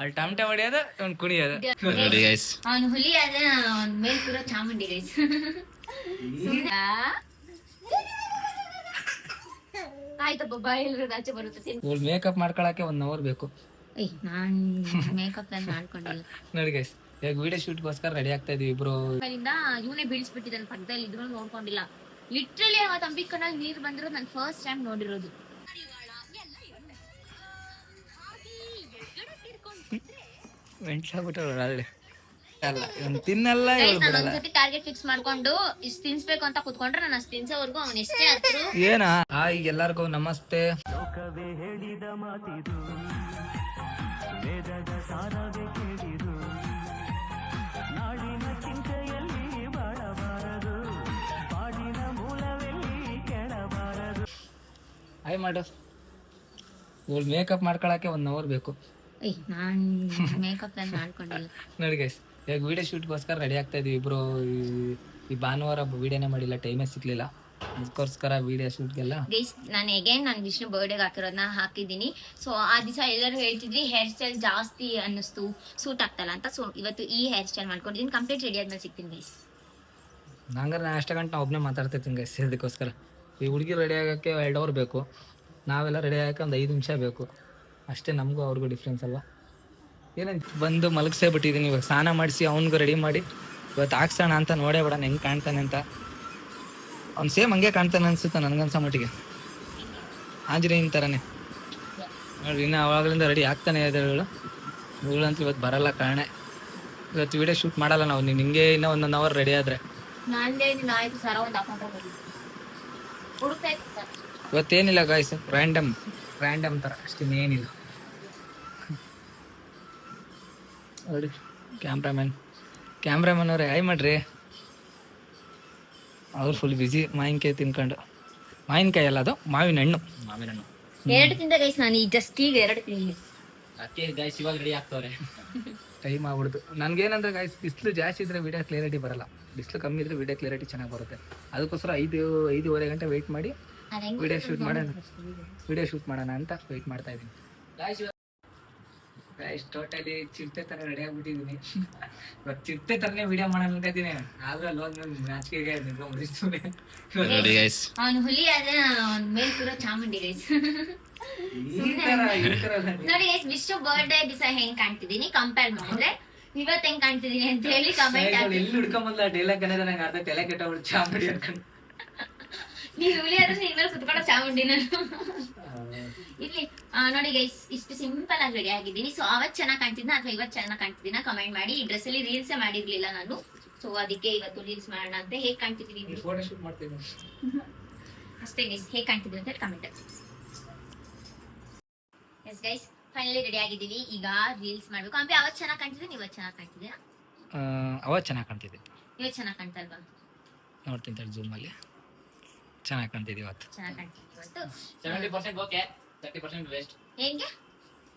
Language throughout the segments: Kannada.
ಅಲ್ಲಿ ಟಮಟೆ ಹೊಡಿಯೋದು ಅವ್ನು ಕುಣಿಯೋದು. ನೋಡಿ ಗೈಸ್, ಅವನು ಹುಲಿ ಆದ್ರೆ ಅವನ ಮೇಲೆ ಕೂರೋ ಚಾಮುಂಡಿ ಗೈಸ್. ಆಯ್ತಪ್ಪ ಬಾಯಿ ಎಲ್ರಿಗೂ ಆಚೆ ಬರುತ್ತೆ. ಮೇಕಪ್ ಮಾಡ್ಕೊಳಕ್ಕೆ 1 hour ಬೇಕು. ನಾನ್ ಮೇಕಪ್ ಎಲ್ಲ ಮಾಡ್ಕೊಂಡಿಲ್ಲ. ನೋಡಿ ಗೈಸ್, ಈಗ ವಿಡಿಯೋ ಶೂಟ್ಗೋಸ್ಕರ ರೆಡಿ ಆಗ್ತಾ ಇದೀವಿ ಇಬ್ರು. ಇವನೇ ಬೀಳ್ಸ್ಬಿಟ್ಟಿದ್ದಾನೆ ಪಕ್ಕದಲ್ಲಿ, ಇದ್ರು ನೋಡ್ಕೊಂಡಿಲ್ಲ. ಲಿಟ್ರಲಿ ಅವತ್ತು ಅಂಬಿಕನಲ್ಲಿ ನೀರ್ ಬಂದಿರೋದು ನಾನು ಫಸ್ಟ್ ಟೈಮ್ ನೋಡಿರೋದು. ತಿನ್ನಲ್ಲ. ಒಂದ್ಸತಿ ಟಾರ್ಗೆಟ್ ಫಿಕ್ಸ್ ಮಾಡ್ಕೊಂಡು ಇಷ್ಟು ತಿನ್ಸ್ಬೇಕು ಅಂತ ಕುತ್ಕೊಂಡ್ರೆ ನಾನು ಅಷ್ಟು ತಿನ್ಸೋವರೆಗೂ ಅವ್ನು ಎಷ್ಟೇ ಹತ್ರು. ಏನ ಈಗ ಎಲ್ಲರಿಗೂ ನಮಸ್ತೆ. ಹಾಯ್ ಮಾಡು. ಮೇಕಪ್ ಮಾಡ್ಕೊಳಕ್ಕೆ 1 hour ಬೇಕು. ನಾನ್ ಮೇಕಪ್ ಎಲ್ಲ ಮಾಡ್ಕೊಂಡಿಲ್ಲ. ನೋಡಿ ಗೈಸ್, ಈಗ ವಿಡಿಯೋ ಶೂಟ್ಗೋಸ್ಕರ ರೆಡಿ ಆಗ್ತಾ ಇದೀವಿ ಇಬ್ರು. ಈ ಭಾನುವಾರ ವಿಡಿಯೋನೇ ಮಾಡಿಲ್ಲ, ಟೈಮೇ ಸಿಗ್ಲಿಲ್ಲ. ಅದಕ್ಕೋಸ್ಕರ ವಿಡಿಯೋ ಶೂಟ್ಗೆಲ್ಲ ಗೈಸ್ ನಾನು ವಿಷ್ಣು ಬರ್ಡೇಗೆ ಹಾಕಿರೋದನ್ನ ಹಾಕಿದ್ದೀನಿ. ಸೊ ಆ ದಿವಸ ಎಲ್ಲರೂ ಹೇಳ್ತಿದ್ರಿ ಹೇರ್ ಸ್ಟೈಲ್ ಜಾಸ್ತಿ ಅನ್ನಿಸ್ತು, ಸೂಟ್ ಆಗ್ತಲ್ಲ ಅಂತ. ಸೊ ಇವತ್ತು ಈ ಹೇರ್ ಸ್ಟೈಲ್ ಮಾಡ್ಕೊಂಡಿದ್ದೀನಿ. ಕಂಪ್ಲೀಟ್ ರೆಡಿ ಆದ್ಮೇಲೆ ಸಿಗ್ತೀನಿ ಗೈಸ್. ನಾನು ಅಷ್ಟ ಗಂಟೆ ಒಬ್ಬನೇ ಮಾತಾಡ್ತಿರ್ತೀನಿ ಗೈಸ್. ಅದಕ್ಕೋಸ್ಕರ ಈ ಹುಡುಗಿ ರೆಡಿ ಆಗೋಕ್ಕೆ 2 hour ಬೇಕು, ನಾವೆಲ್ಲ ರೆಡಿ ಆಗೋಕ್ಕೆ ಒಂದು 5 ನಿಮಿಷ ಬೇಕು ಅಷ್ಟೇ. ನಮಗೂ ಅವ್ರಿಗೂ ಡಿಫ್ರೆನ್ಸ್ ಅಲ್ವಾ. ಏನಂತ ಬಂದು ಮಲಗಿಸೇ ಬಿಟ್ಟಿದ್ದೀನಿ. ಇವಾಗ ಸ್ನಾನ ಮಾಡಿಸಿ ಅವ್ನಿಗೂ ರೆಡಿ ಮಾಡಿ ಇವತ್ತು ಹಾಕ್ಸೋಣ ಅಂತ ನೋಡೇ ಬಿಡೋಣ ಹೆಂಗೆ ಕಾಣ್ತಾನೆ ಅಂತ. ಅವ್ನು ಸೇಮ್ ಹಂಗೆ ಕಾಣ್ತಾನೆ ಅನ್ಸುತ್ತೆ ನನಗನ್ಸೋ ಮಟ್ಟಿಗೆ, ಆಂಜನೇಯನ ಥರನೇ ನೋಡ್ರಿ. ಇನ್ನು ಅವಾಗಲಿಂದ ರೆಡಿ ಆಗ್ತಾನೆ ಇದ್ದಾಳು. ಇವುಗಳಂತೂ ಇವತ್ತು ಬರಲ್ಲ ಕಾರಣ. ಇವತ್ತು ವಿಡಿಯೋ ಶೂಟ್ ಮಾಡಲ್ಲ ನಾವು. ನೀನು ಹಿಂಗೆ ಇನ್ನೂ 1 hour ರೆಡಿ ಆದರೆ ಇವತ್ತೇನಿಲ್ಲ ಗಾಯ್ಸ್, ರ್ಯಾಂಡಮ್ ಥರ ಅಷ್ಟೇನೇನಿಲ್ಲ. ನೋಡಿ ಕ್ಯಾಮ್ರಾಮನ್ ಅವ್ರೆ ಹಾಯ್ ಮಾಡ್ರಿ. ಅವ್ರು ಫುಲ್ ಬಿಸಿ ಮಾವಿನಕಾಯಿ ತಿನ್ಕೊಂಡು. ಮಾವಿನಕಾಯಿ ಅಲ್ಲ, ಅದು ಮಾವಿನ ಹಣ್ಣು. 2 ತಿಂದ ಗೈಸ್. ನಾನು ಜಸ್ಟ್ ಈಗ 2 ತಿಂದಿನಿ. ಅದಕ್ಕೆ ಗೈಸ್ ಇವಾಗ ರೆಡಿ ಆಗ್ತವ್ರೆ. ಟೈಮ್ ಆಗ್ಬಿಡ್ತು. ನನಗೇನಂದ್ರೆ ಗಾಯ್ಸ್, ಬಿಸಿಲು ಜಾಸ್ತಿ ಇದ್ರೆ ವಿಡಿಯೋ ಕ್ಲಿಯರಿಟಿ ಬರಲ್ಲ. ಬಿಸಿಲು ಕಮ್ಮಿ ಇದ್ರೆ ವಿಡಿಯೋ ಕ್ಲಿಯರಿಟಿ ಚೆನ್ನಾಗಿ ಬರುತ್ತೆ. ಅದಕ್ಕೋಸ್ಕರ 5-5:30 ಗಂಟೆ ವೆಯ್ಟ್ ಮಾಡಿ ವಿಡಿಯೋ ಶೂಟ್ ಮಾಡೋಣ ಅಂತ ವೆಯ್ಟ್ ಮಾಡ್ತಾ ಇದ್ದೀನಿ. ಟೋಟಲಿ ಚಿರತೆ ಥರ ರೆಡಿ ಆಗ್ಬಿಟ್ಟಿದ್ದೀನಿ. ಇವತ್ತು ಚಿರತೆ ಥರನೇ ವಿಡಿಯೋ ಮಾಡೋಣ ಅಂತ ಇದ್ದೀನಿ. ಆದ್ರೆ ಅಲ್ಲೊಂದು ನಾಚಿಕೆಗೆ ಮುಗಿಸ್ತೀನಿ. ನೋಡಿ ಗೈಸ್, ಅವನು ಹುಲಿ ಆದ್ರೆ ಅವನ ಮೇಲೆ ಕೂರೋ ಚಾಮುಂಡಿ ಗೈಸ್. ನೋಡಿ ಗೈಸ್, ವಿಶ್ವ ಬರ್ಡೇ ದಿವಸ ಹೆಂಗ್ ಕಾಣ್ತಿದ್ದೀನಿ ಕಂಪೇರ್ ಮಾಡಿದ್ರೆ ಇವತ್ತು ಹೆಂಗ್ ಕಾಣ್ತಿದ್ದೀನಿ ಅಂತ ಹೇಳಿ ಕಮೆಂಟ್ ಹಾಕಿ. ಎಲ್ಲಿ ಹುಡ್ಕೊಂಬಂದ ಡೈಲಾಗ್ ಅನ್ನೋದು ನಂಗೆ ಅರ್ಧ ತಲೆ ಕೆಟ್ಟಬಿಟ್ಟು ಚಾಮುಂಡಿ ಅನ್ಕೊಂಡು. ನೀವ್ ಹುಲಿ ಆದ್ರೆ ನಿನ್ ಮೇಲೆ ಕುತ್ಕೊಳ್ಳೋ ಚಾಮುಂಡಿನ ಇಲ್ಲಿ. ನೋಡಿ ಗೈಸ್, ಇಷ್ಟು ಸಿಂಪಲ್ ಆಗಿ ರೆಡಿ ಆಗಿದ್ದೀನಿ. ಸೊ ಅವತ್ ಚೆನ್ನಾಗಿ ಕಾಣ್ತಿದ್ನ ಅಥವಾ ಇವತ್ತು ಚೆನ್ನಾಗಿ ಕಾಣ್ತಿದ್ದೀನ ಕಮೆಂಟ್ ಮಾಡಿ. ಈ ಡ್ರೆಸ್ ಅಲ್ಲಿ ರೀಲ್ಸ್ ಮಾಡಿರ್ಲಿಲ್ಲ ನಾನು, ಸೊ ಅದಕ್ಕೆ ಇವತ್ತು ರೀಲ್ಸ್ ಮಾಡೋಣ ಅಂತ. ಹೇಗ್ ಕಾಣ್ತಿದ್ದೀನಿ ಫೋಟೋ ಶೂಟ್ ಮಾಡ್ತೀನಿ ಅಷ್ಟೇ ಗೈಸ್. ಹೇಗ್ ಕಾಣ್ತಿದ್ದೀನಿ ಅಂತ ಕಮೆಂಟ್ ಹಾಕಿ. ಎಸ್ ಗೈಸ್, ಫೈನಲಿ ರೆಡಿ ಆಗಿದ್ದೀವಿ. ಈಗ ರೀಲ್ಸ್ ಮಾಡ್ಬೇಕು. ಅಂಬಿ ಅವತ್ ಚೆನ್ನಾಗಿ ಕಾಣ್ತಿದ್ದೀನಿ, ಇವತ್ತು ಚೆನ್ನಾಗಿ ಕಾಣ್ತಿದ್ದೀರಾ? ಅವತ್ತು ಚೆನ್ನಾಗಿ ಕಾಣ್ತಿದ್ದೆ, ಇವತ್ತು ಚೆನ್ನಾಗಿ ಕಾಣ್ತಲ್ವಾ? ನೋಡ್ತೀನಿ ಜೂಮಲ್ಲಿ. ಚೆನ್ನಾಗಿ ಕಾಣ್ತಿದ್ದೀವಿ ಇವತ್ತು. ಚೆನ್ನಾಗಿ ಕಾಣ್ತಿದ್ದೀವಿ ಇವತ್ತು. 70% ಓಕೆ, 30% ವೇಸ್ಟ್. ಹೆಂಗೆ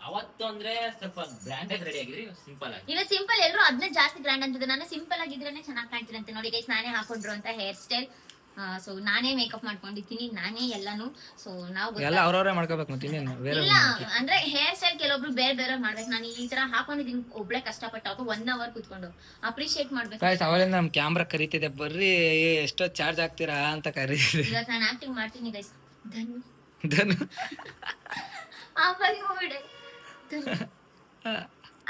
ಅವತ್ತು ಅಂದ್ರೆ ಸ್ವಲ್ಪ ಬ್ರ್ಯಾಂಡ್ ಆಗಿ ರೆಡಿ ಆಗಿದ್ರಿ, ಸಿಂಪಲ್ ಆಗಿ. ಇವತ್ತು ಸಿಂಪಲ್. ಎಲ್ಲರೂ ಅದನ್ನೇ ಜಾಸ್ತಿ ಗ್ರ್ಯಾಂಡ್ ಅಂತಿದ್ದೆ. ನಾನು ಸಿಂಪಲ್ ಆಗಿದ್ರೇನೆ ಚೆನ್ನಾಗಿ ಕಾಣ್ತಿರಂತೆ. ನೋಡಿ ಗೈಸ್, ನಾನೇ ಹಾಕೊಂಡ್ರು ಅಂತ ಹೇರ್ ಸ್ಟೈಲ್. ಸೊ ನಾನೇ ಮೇಕಪ್ ಮಾಡ್ಕೊಂಡಿದ್ದೀನಿ, ನಾನೇ ಎಲ್ಲಾನು. ಸೊ ನಾವು ಎಲ್ಲ ಅವ್ರವ್ರೇ ಮಾಡ್ಕೋಬೇಕು ಮತ್ತೆ ಇನ್ನೇನು ಬೇರೆ. ಇಲ್ಲ ಅಂದ್ರೆ ಹೇರ್ ಸ್ಟೈಲ್ ಕೆಲವೊಬ್ರು ಬೇರೆ ಮಾಡ್ಬೇಕು. ನಾನು ಈ ತರ ಹಾಕೊಂಡಿದ್ದೀನಿ ಒಬ್ಳೆ ಕಷ್ಟಪಟ್ಟು. ಅದು 1 hour ಕುತ್ಕೊಂಡು ಅಪ್ರಿಶಿಯೇಟ್ ಮಾಡ್ಬೇಕು. ಅವಳಿಂದ ನಮ್ ಕ್ಯಾಮ್ರಾ ಕರೀತಿದೆ, ಬರ್ರಿ ಎಷ್ಟೋ ಚಾರ್ಜ್ ಆಗ್ತೀರಾ ಅಂತ ಕರೀತಿದೆ. ಇವಾಗ ನಾನು ಆಕ್ಟಿಂಗ್ ಮಾಡ್ತೀನಿ ಗೈಸ್. ಧನು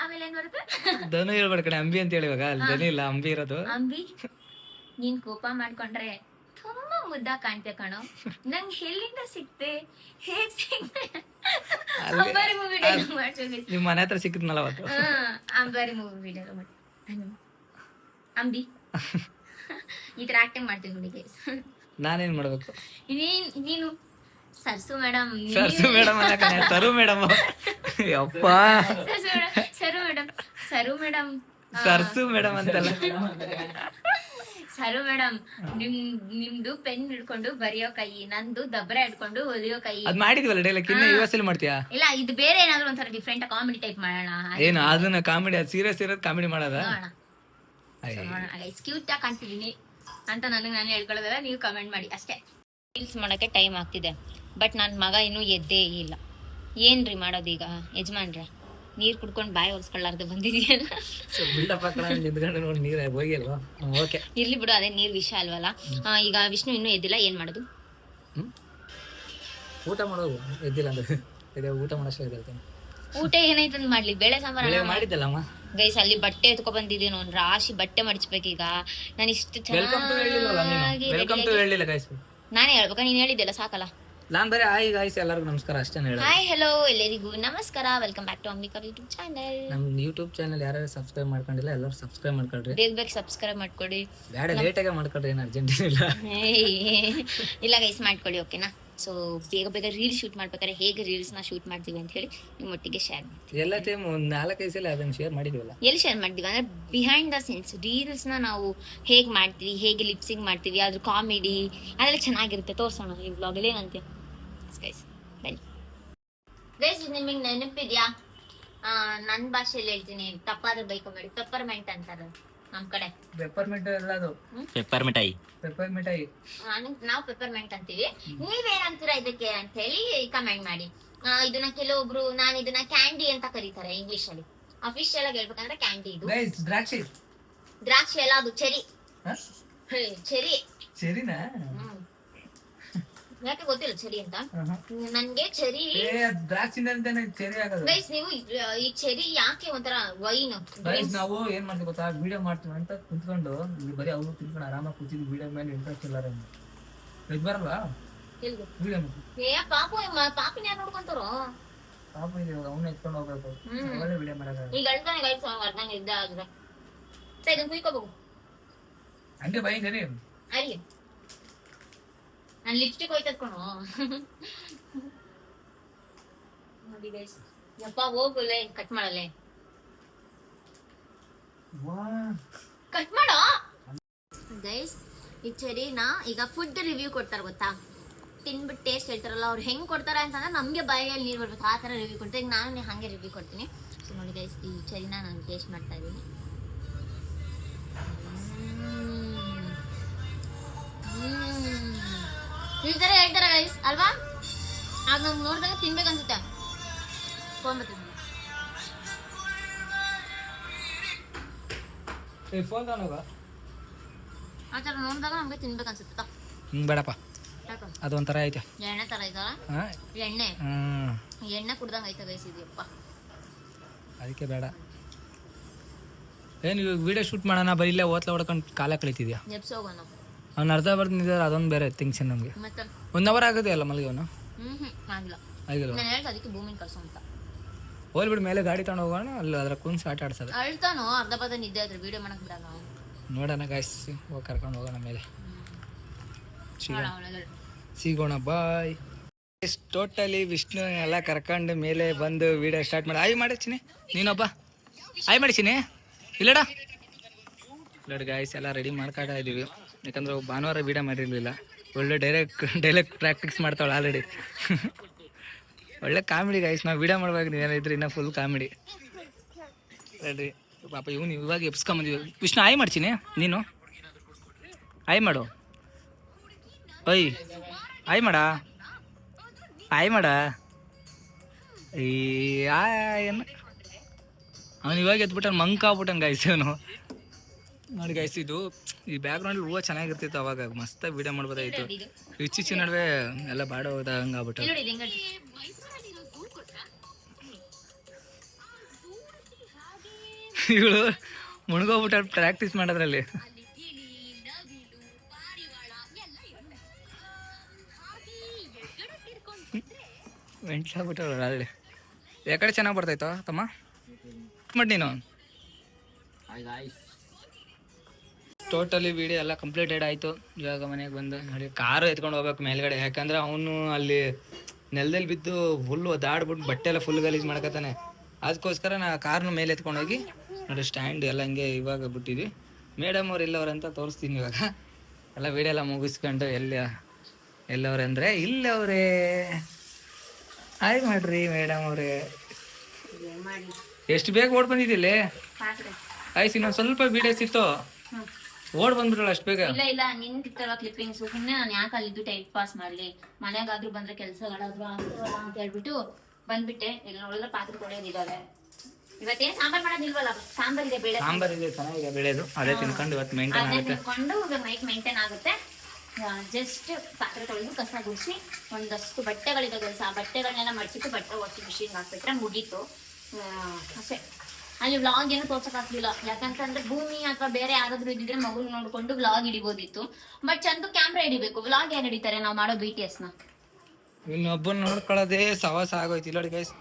ಆಮೇಲೆ ಏನ್ ಬರುತ್ತೆ? ಧನು ಹೇಳ್ಬೇಡ ಕಡೆ, ಅಂಬಿ ಅಂತ ಹೇಳಿ. ಇವಾಗ ಅಲ್ಲಿ ಧನು ಇಲ್ಲ, ಅಂಬಿ ಇರೋದು. ಅಂಬಿ, ನೀನ್ ಕೋಪ ಮಾಡ್ಕೊಂಡ್ರೆ ತುಂಬಾ ಮುದ್ದ ಕಾಣ್ತೆ ಕಣೋ. ನಂಗೆ ಎಲ್ಲಿಂದ ಸಿಕ್ತೆ, ಹೇಗ್ ಸಿಕ್ತೆ? ಅಂಬಾರಿ ಮೂವಿ ಡೈಲಾಗ್ ಮಾಡ್ತೀನಿ. ನಿಮ್ ಮನೆ ಹತ್ರ ಸಿಕ್ಕಿದ್ನಲ್ಲ ಅವತ್ತು. ಅಂಬಾರಿ ಮೂವಿ ಡೈಲಾಗ್ ಮಾಡಿ ಅಂಬಿ ಈ ತರ ಆಕ್ಟಿಂಗ್ ಮಾಡ್ತೀನಿ ನೋಡಿ ಗೈಸ್. ನಾನೇನ್ ಮಾಡ್ಬೇಕು? ನೀನು ಸರ್ಸು ಮೇಡಮ್. ಸರ್ಸು ಮೇಡಮ್ ಅಲ್ಲ ಕಣೆ, ಸರು ಮೇಡಮ್. ಯಪ್ಪ, ಸರು ಮೇಡಮ್ ಸರ್ಸು ಮೇಡಮ್ ಅಂತಲ್ಲ. ಸರು ಮೇಡಮ್, ನಿಮ್ದು ಪೆನ್ ಹಿಡ್ಕೊಂಡು ಬರೆಯೋ ಕೈ, ನಂದು ದಬ್ರ ಹಿಡ್ಕೊಂಡು ಹೊಲಿಯೋ ಕೈ. ಅದ್ ಮಾಡಿದ್ವಲ್ಲ ಡೈಲಾಗ್, ಇನ್ನ ಯುಎಸ್ ಮಾಡ್ತೀಯಾ? ಇಲ್ಲ, ಇದು ಬೇರೆ ಏನಾದ್ರು ಒಂಥರ ಡಿಫ್ರೆಂಟ್ ಕಾಮಿಡಿ ಟೈಪ್ ಮಾಡೋಣ. ಏನು ಅದನ್ನ ಕಾಮಿಡಿ, ಅದು ಸೀರಿಯಸ್ ಇರೋದು ಕಾಮಿಡಿ ಮಾಡೋದ? ಕ್ಯೂಟ್ ಆಗಿ ಕಾಣ್ತಿದೀನಿ ಅಂತ ನನಗೆ ನಾನು ಹೇಳ್ಕೊಳ್ಳೋದಲ್ಲ, ನೀವು ಕಮೆಂಟ್ ಮಾಡಿ ಅಷ್ಟೇ. ರೀಲ್ಸ್ ಮಾಡೋಕ್ಕೆ ಟೈಮ್ ಆಗ್ತಿದೆ, ಬಟ್ ನನ್ನ ಮಗ ಇನ್ನೂ ಎದ್ದೇ ಇಲ್ಲ. ಏನ್ರಿ ಮಾಡೋದೀಗ ಯಜಮಾನ್ರೆ? ನೀರ್ ಕುಡ್ಕೊಂಡು ಬಾಯಿ ಒರ್ಸ್ಕೊಳ್ಳಾರ್ದು ಬಂದಿದೆಯಲ್ಲ. ಸೊ ಬಿಲ್ಡಪ್ ಹಾಕೋಣ ನಿಂತ್ಕೊಂಡು ನೋಡಿ ನೀರು ಹೋಗಿಲ್ವಾ? ಓಕೆ ಇರ್ಲಿ ಬಿಡು, ಅದೇ ನೀರ್ ವಿಷಯ ಅಲ್ವಲ್ಲ. ಈಗ ವಿಷ್ಣು ಇನ್ನೂ ಎದ್ದಿಲ್ಲ, ಏನ್ ಮಾಡೋದು? ಊಟ ಮಾಡೋದು ಎದ್ದಿಲ್ಲ ಅಂದ್ರೆ ಇದೆ, ಊಟ ಮಾಡೋಷ್ಟು ಇರುತ್ತೆ. ಊಟ ಏನಾಯ್ತಂದ್ ಮಾಡ್ಲಿ, ಬೇಳೆ ಸಾಂಬಾರ ಮಾಡಿದ್ದಲ್ಲಮ್ಮ. ಗೈಸ್ ಅಲ್ಲಿ ಬಟ್ಟೆ ಎತ್ಕೊ ಬಂದಿದ್ದೀನಿ, ಒಂದ್ ರಾಶಿ ಬಟ್ಟೆ ಮಡಿಚ್ಬೇಕೀಗ. ನಾನು ಇಷ್ಟು ವೆಲ್ಕಮ್ ಟು ಹೇಳಿಲ್ಲಲ್ಲ ನೀನು. ವೆಲ್ಕಮ್ ಟು ಹೇಳಿಲ್ಲ ಗಾಯ್ಸ್. ನಾನೇ ಹೇಳ್ಬೇಕಾ? ನೀನ್ ಹೇಳಿದ್ದೆಲ್ಲ ಸಾಕಲ್ಲ. ನಾನ್ ಬರೀ ಹಾಯ್ ಗಾಯ್ಸ್ ಎಲ್ಲರಿಗೂ ನಮಸ್ಕಾರ ಅಷ್ಟೇ ಹೇಳ. ಹಾಯ್ ಹೆಲೋ ಎಲ್ಲರಿಗೂ ನಮಸ್ಕಾರ, welcome back to Ambika YouTube channel. ನಮ್ ಯೂಟ್ಯೂಬ್ ಚಾನಲ್ ಯಾರು ಸಬ್ಸ್ಕ್ರೈಬ್ ಮಾಡ್ಕೊಂಡಿಲ್ಲ ಎಲ್ಲರೂ ಸಬ್ಸ್ಕ್ರೈಬ್ ಮಾಡ್ಕೊಳ್ರಿ. ಬೇಗ ಸಬ್ಸ್ಕ್ರೈಬ್ ಮಾಡ್ಕೊಡಿ. ಬೇಡ ಲೇಟಾಗೆ ಮಾಡ್ಕೊಳ್ರಿ, ಏನು ಅರ್ಜೆಂಟ್ ಇಲ್ಲ. ಇಲ್ಲ ಗೈಸ್ ಮಾಡ್ಕೊಳ್ಳಿ, ಓಕೆನಾ? ಸೊ ಬೇಗ ಬೇಗ ರೀಲ್ ಶೂಟ್ ಮಾಡ್ಬೇಕಾದ್ರೆ ಹೇಗೆ ರೀಲ್ಸ್ನ ಶೂಟ್ ಮಾಡ್ತೀವಿ ಅಂತ ಹೇಳಿ ನಿಮ್ಮೊಟ್ಟಿಗೆ ಶೇರ್ ಮಾಡ್ತೀವಿ. ಎಲ್ಲ ಟೈಮ್ ಒಂದು 4-5 ಸಲ ಅದನ್ನು ಶೇರ್ ಮಾಡಿದ್ವಲ್ಲ. ಎಲ್ಲಿ ಶೇರ್ ಮಾಡ್ತೀವಿ ಅಂದರೆ ಬಿಹೈಂಡ್ ದ ಸೀನ್ಸ್ ರೀಲ್ಸ್ನ ನಾವು ಹೇಗೆ ಮಾಡ್ತೀವಿ, ಹೇಗೆ ಲಿಪ್ಸಿಂಗ್ ಮಾಡ್ತೀವಿ, ಅದ್ರ ಕಾಮಿಡಿ ಅದೆಲ್ಲ ಚೆನ್ನಾಗಿರುತ್ತೆ. ತೋರಿಸೋಣ ಈ ವ್ಲಾಗಲ್ಲಿ, ಏನಂತೀಯ ಗೈಸ್? ಬನ್ನಿ ಗೈಸ್. ನಿಮಗೆ ನೆನಪಿದ್ಯಾ? ನನ್ನ ಭಾಷೆಯಲ್ಲಿ ಹೇಳ್ತೀನಿ, ತಪ್ಪಾದ್ರೆ ಬೈಕೋಬೇಡಿ. ಪೆಪ್ಪರ್ಮೆಂಟ್ ಅಂತಾರೆ ನಮ್ಮ ಕಡೆ. ಪೆಪ್ಪರ್ಮೆಂಟ್ ಎಲ್ಲ ಅದು ಪೆಪ್ಪರ್ ಮಿಠಾಯಿ. ಪೆಪ್ಪರ್ ಮಿಠಾಯಿ. ನಾವು ಪೆಪ್ಪರ್ಮೆಂಟ್ ಅಂತೀವಿ, ನೀವೇನಂತೀರಾ ಇದಕ್ಕೆ ಅಂತ ಹೇಳಿ ಕಮೆಂಟ್ ಮಾಡಿ. ಇದನ್ನ ಕೆಲವೊಬ್ರು ನಾನು ಇದನ್ನ ಕ್ಯಾಂಡಿ ಅಂತ ಕರೀತಾರೆ ಇಂಗ್ಲಿಷ್ ಅಲ್ಲಿ. ಅಫಿಷಿಯಲ್ ಆಗಿ ಹೇಳ್ಬೇಕಂದ್ರೆ ಕ್ಯಾಂಡಿ. ಇದು ದ್ರಾಕ್ಷಿ. ದ್ರಾಕ್ಷಿ ಎಲ್ಲ, ಅದು ಚೆರಿ. ಚೆರಿ. ಚೆರಿನಾ? ಯಾಕೆ ಗೊತ್ತಿಲ್ಲ ಚೆರಿ ಅಂತ ನನ್ಗೆ. ಚೆರಿ ದ್ರಾಕ್ಷಿ ಚೆರಿ ಆಗೋದು. ಗೈಸ್ ನೀವು ಈ ಚೆರಿ ಯಾಕೆ ಒಂಥರ ವೈನ್. ನಾವು ಏನ್ ಮಾಡ್ತೀವಿ ಗೊತ್ತಾ, ವಿಡಿಯೋ ಮಾಡ್ತೀವಿ ಅಂತ ಕುಂತ್ಕೊಂಡು ಬರೀ ಅವ್ರು ತಿನ್ಕೊಂಡು ಆರಾಮಾಗಿ ಕೂತಿದ್ವಿ. ವಿಡಿಯೋ ಮೇಲೆ ಇಂಟ್ರೆಸ್ಟ್ ಇಲ್ಲ ಇದು ಬರಲ್ವಾ ವಿಡಿಯೋ? ಏ ಪಾಪಿನ ಯಾರು ನೋಡ್ಕೊಂತಾರೋ? ಪಾಪ ಇದೆ, ಅವ್ನ ಎತ್ಕೊಂಡು ಹೋಗ್ಬೇಕು. ಒಳ್ಳೆ ವಿಡಿಯೋ ಮಾಡೋದು. ಈಗ ಅಳ್ತಾನೆ ಗೈಸ್, ಅರ್ಧಂಗೆ ಇದ್ದ ಆದ್ರೆ ಇದನ್ನ ಕುಯ್ಕೋಬೇಕು ಹಂಗೆ ಬೈ ಗರಿ ಅಲ್ಲಿ. ನಾನು ಲಿಪ್ಸ್ಟಿಕ್ ಹೋಯ್ತದ್ಕೊಣು ನೋಡಿ ಗೈಸ್. ಯಪ್ಪ ಹೋಗುಲೆ, ಕಟ್ ಮಾಡಲೆ, ಕಟ್ ಮಾಡೋ ಗೈಸ್. ಈ ಚೆರಿನ ಈಗ ಫುಡ್ ರಿವ್ಯೂ ಕೊಡ್ತಾರೆ ಗೊತ್ತಾ, ತಿನ್ಬಿಟ್ಟು ಟೇಸ್ಟ್ ಹೇಳ್ತಾರಲ್ಲ, ಅವ್ರು ಹೆಂಗ್ ಕೊಡ್ತಾರೆ ಅಂತಂದ್ರೆ ನಮಗೆ ಬಾಯಲ್ಲಿ ನೀರು ಬರ್ಬೇಕು, ಆ ಥರ ರಿವ್ಯೂ ಕೊಡ್ತಾರೆ. ಈಗ ನಾನು ಹಾಗೆ ರಿವ್ಯೂ ಕೊಡ್ತೀನಿ. ಸೊ ನೋಡಿ ಗೈಸ್, ಈ ಚೆರಿನ ನಾನು ಟೇಸ್ಟ್ ಮಾಡ್ತಾ ಇದ್ದೀನಿ. ಈ ಥರ ಹೇಳ್ತಾರೆ ಗೈಸ್ ಅಲ್ವಾ? ಆಗ ನಮ್ಗೆ ನೋಡಿದಾಗ ತಿನ್ಬೇಕನ್ಸುತ್ತೆ. ಫೋನ್ ತಗೊಂಡೋಗ. ಆ ಥರ ನೋಡಿದಾಗ ನಮ್ಗೆ ತಿನ್ಬೇಕನ್ಸುತ್ತ. ಬೇಡಪ್ಪ, ಅದೊಂಥರ ಐತೆ, ಎಣ್ಣೆ ಥರ ಐತಲ್ಲ. ಎಣ್ಣೆ ಎಣ್ಣೆ ಕುಡ್ದಂಗೆ ಐತೆ ಗೈಸ್ ಇದೆಯಪ್ಪ. ಅದಕ್ಕೆ ಬೇಡ. ಏನು ಇವಾಗ ವಿಡಿಯೋ ಶೂಟ್ ಮಾಡೋಣ, ಬರೀ ಇಲ್ಲೇ ಓತ್ಲ ಹೊಡ್ಕೊಂಡು ಕಾಲ ಕಳೀತಿದ್ಯಾ? ಎಪ್ಸ್ ಹೋಗೋಣ. ಅವ್ನು ಅರ್ಧ ಬರ್ತಿದ್ದಾರೆ, ಅದೊಂದು ಬೇರೆ ಟೆನ್ಷನ್ ನಮಗೆ. ಮತ್ತೆ 1 ಅವರ್ ಆಗುತ್ತೆ ಅಲ್ಲ ಮಲಗಿವನು? ಆಗಿಲ್ಲ. ಆಗಿಲ್ಲ. ನಾನು ಹೇಳ್ತಾ ಅದಕ್ಕೆ ಭೂಮಿನ ಕಳ್ಸೋ ಅಂತ. ಹೋಗ್ಬಿಟ್ಟು ಮೇಲೆ ಗಾಡಿ ತಗೊಂಡು ಹೋಗೋಣ, ಅಲ್ಲಿ ಅದ್ರ ಕುಂಸ್ ಆಟ ಆಡ್ಸೋದು. ಅಳ್ತಾನೋ ಅರ್ಧ ಪದ ನಿದ್ದೆ ಆದ್ರೆ ವಿಡಿಯೋ ಮಾಡಕ್ ಬಿಡಲ್ಲ. ನೋಡೋಣ ಗಾಯ್ಸ್, ಹೋಗಿ ಕರ್ಕೊಂಡು ಹೋಗೋಣ ಮೇಲೆ. ಸಿಗೋಣ, ಬಾಯ್. ಟೋಟಲಿ ವಿಷ್ಣು ಎಲ್ಲ ಕರ್ಕೊಂಡು ಮೇಲೆ ಬಂದು ವಿಡಿಯೋ ಸ್ಟಾರ್ಟ್ ಮಾಡಿ. ಆಯ್ ಮಾಡಿಸಿನಿ ನೀನೊಬ್ಬ, ಆಯ್ ಮಾಡಿಸಿನಿ ಇಲ್ಲಡ. ನೋಡಿ ಗಾಯ್ಸ್, ಎಲ್ಲ ರೆಡಿ ಮಾಡ್ಕೊತಾ ಇದ್ದೀವಿ. ಯಾಕಂದ್ರೆ ಭಾನುವಾರ ವಿಡಿಯೋ ಮಾಡಿರಲಿಲ್ಲ. ಒಳ್ಳೆ ಡೈರೆಕ್ಟ್ ಪ್ರಾಕ್ಟೀಸ್ ಮಾಡ್ತಾವಳೆ ಆಲ್ರೆಡಿ. ಒಳ್ಳೆ ಕಾಮಿಡಿ ಗಾಯ್ಸ್, ನಾವು ವಿಡಿಯೋ ಮಾಡ್ಬೇಕು, ನೀವೇನಿದ್ರೆ ಇನ್ನೂ ಫುಲ್ ಕಾಮಿಡಿ. ರೆಡಿ ಪಾಪ ಇವನು ಇವಾಗ ಎಪ್ಸ್ಕೊಂಬಂದಿವಿ. ವಿಷ್ಣು ಆಯ್ ಮಾಡ್ತೀನಿ, ನೀನು ಆಯ್ ಮಾಡು. ಓಯ್ ಆಯ್ ಮಾಡ, ಆಯ್ ಮಾಡ. ಈ ಏನು ಅವನು ಇವಾಗ ಎದ್ಬಿಟ್ಟಾನ, ಮಂಕ ಆಗ್ಬಿಟ್ಟಾನ ಗಾಯ್ಸ್ ಅವನು. ನೋಡಿ ಗಾಯ್ಸ್, ಇದು ಈ ಬ್ಯಾಕ್ಗ್ರೌಂಡ್ ಹೂವು ಚೆನ್ನಾಗಿರ್ತಿತ್ತು ಅವಾಗ, ಮಸ್ತಾಗಿ ವಿಡಿಯೋ ಮಾಡ್ಬೋದಾಗಿತ್ತು. ಇಚ್ಚಿಚ್ಚಿ ನಡುವೆ ಎಲ್ಲ ಬಾಡ ಹೋದಂಗೆ ಆಗ್ಬಿಟ್ಟು. ಇವಳು ಮುಳುಗೋಗ್ಬಿಟ್ಟ ಪ್ರಾಕ್ಟೀಸ್ ಮಾಡೋದ್ರಲ್ಲಿ. ಮೆಂಟ್ಲಾಗ್ಬಿಟ್ಟವಳು ಅಲ್ಲಿ. ಯಾಕಡೆ ಚೆನ್ನಾಗಿ ಬರ್ತಾಯ್ತೋ ತಮ್ಮ ಮಾಡಿ ನೀನು. ಟೋಟಲಿ ವಿಡಿಯೋ ಎಲ್ಲ ಕಂಪ್ಲೀಟೆಡ್ ಆಯಿತು. ಇವಾಗ ಮನೆಗೆ ಬಂದು ನೋಡಿ ಕಾರು ಎತ್ಕೊಂಡು ಹೋಗ್ಬೇಕು ಮೇಲ್ಗಡೆ, ಯಾಕಂದರೆ ಅವನು ಅಲ್ಲಿ ನೆಲದಲ್ಲಿ ಬಿದ್ದು ಫುಲ್ ಒದ್ದಾಡ್ಬಿಟ್ಟು ಬಟ್ಟೆ ಎಲ್ಲ ಫುಲ್ ಗಲೀಜು ಮಾಡ್ಕೊತಾನೆ. ಅದಕ್ಕೋಸ್ಕರ ನಾ ಕಾರ್ನ ಮೇಲೆ ಎತ್ಕೊಂಡು ಹೋಗಿ ನೋಡಿ ಸ್ಟ್ಯಾಂಡ್ ಎಲ್ಲ ಹಂಗೆ ಇವಾಗ ಬಿಟ್ಟಿದ್ವಿ. ಮೇಡಮ್ ಅವ್ರು ಎಲ್ಲವ್ರಂತ ತೋರಿಸ್ತೀನಿ ಇವಾಗ. ಎಲ್ಲ ವಿಡಿಯೋ ಎಲ್ಲ ಮುಗಿಸ್ಕೊಂಡು ಎಲ್ಲವ್ರೆ ಅಂದರೆ ಇಲ್ಲವ್ರೆ. ಆಯ್ತು ಮಾಡ್ರಿ ಮೇಡಮ್ ಅವ್ರೆ. ಎಷ್ಟು ಬೇಗ ಓಡ್ ಬಂದಿದ್ದಿಲ್ಲಿ ಆಯ್ತು, ಇನ್ನೊಂದು ಸ್ವಲ್ಪ ವಿಡಿಯೋಸ್ ಇತ್ತು, ಓಡ್ ಬಂದ್ಬಿಟ್ರಲ್ಲ ಅಷ್ಟು ಬೇಗ. ಇಲ್ಲ ನಿಂತಿತ್ತಲ್ಲ ಕ್ಲಿಪ್ಪಿಂಗ್ಸ್, ಸುಮ್ಮನೆ ನಾನು ಯಾಕೆ ಅಲ್ಲಿದ್ದು ಟೈಮ್ ಪಾಸ್ ಮಾಡ್ಲಿ, ಮನೆಗಾದ್ರೂ ಬಂದ್ರೆ ಕೆಲಸಗಳಾದ್ರೂ ಆಗ್ತಾವಲ್ಲ ಅಂತ ಹೇಳ್ಬಿಟ್ಟು ಬಂದ್ಬಿಟ್ಟೆ. ಈಗ ನೋಡಿದ್ರೆ ಪಾತ್ರೆ ತೊಳೆಯೋದಿದ್ದಾವೆ, ಇವತ್ತೇನ್ ಸಾಂಬಾರ್ ಮಾಡೋದಿಲ್ವಲ್ಲ, ಸಾಂಬಾರ್ ಇದೆ, ಬೇಳೆ ಸಾಂಬಾರ್ ಇದೆ ಚೆನ್ನಾಗಿದೆ ಬೆಳೆದು, ಅದೇ ತಿನ್ಕೊಂಡು ಇವತ್ತು ಮೇಂಟೈನ್ ಅದನ್ನ ಆಗುತ್ತೆ. ತಿನ್ಕೊಂಡು ನೈಟ್ ಮೇಂಟೈನ್ ಆಗುತ್ತೆ. ಜಸ್ಟ್ ಪಾತ್ರೆ ತೊಳೆದು ಕಸ ಗುಡಿಸಿ ಒಂದಷ್ಟು ಬಟ್ಟೆಗಳಿದೆ ಕೆಲಸ, ಆ ಬಟ್ಟೆಗಳನ್ನೆಲ್ಲ ಮಡಿಸಿಟ್ಟು ಬಟ್ಟೆ ವಾಷಿಂಗ್ ಮಿಷಿನ್ ಹಾಕ್ಬಿಟ್ರೆ ಮುಗೀತು. ಅಷ್ಟೇ. ಅಲ್ಲಿ ವ್ಲಾಗ್ ಏನು ತೋರ್ಸಕ್ಕಾಗ್ಲಿಲ್ಲ, ಯಾಕಂತಂದ್ರೆ ಭೂಮಿ ಅಥವಾ ಬೇರೆ ಯಾರಾದ್ರೂ ಇದ್ದಿದ್ರೆ ಮಗು ನೋಡ್ಕೊಂಡು ವ್ಲಾಗ್ ಹಿಡಿಬೋದಿತ್ತು. ಬಟ್ ಚಂದ ಕ್ಯಾಮ್ರಾ ಹಿಡಿಬೇಕು, ವ್ಲಾಗ್ ಯಾರು ಹಿಡಿತಾರೆ ನಾವು ಮಾಡೋ BTS ನ? ಇನ್ನೊಬ್ಬನ್ ನೋಡ್ಕೊಳ್ಳೋದೇ ಸವಾಸ ಆಗೋಯ್ತು ಇಲ್ಲ ನೋಡಿ ಗೈಸ್.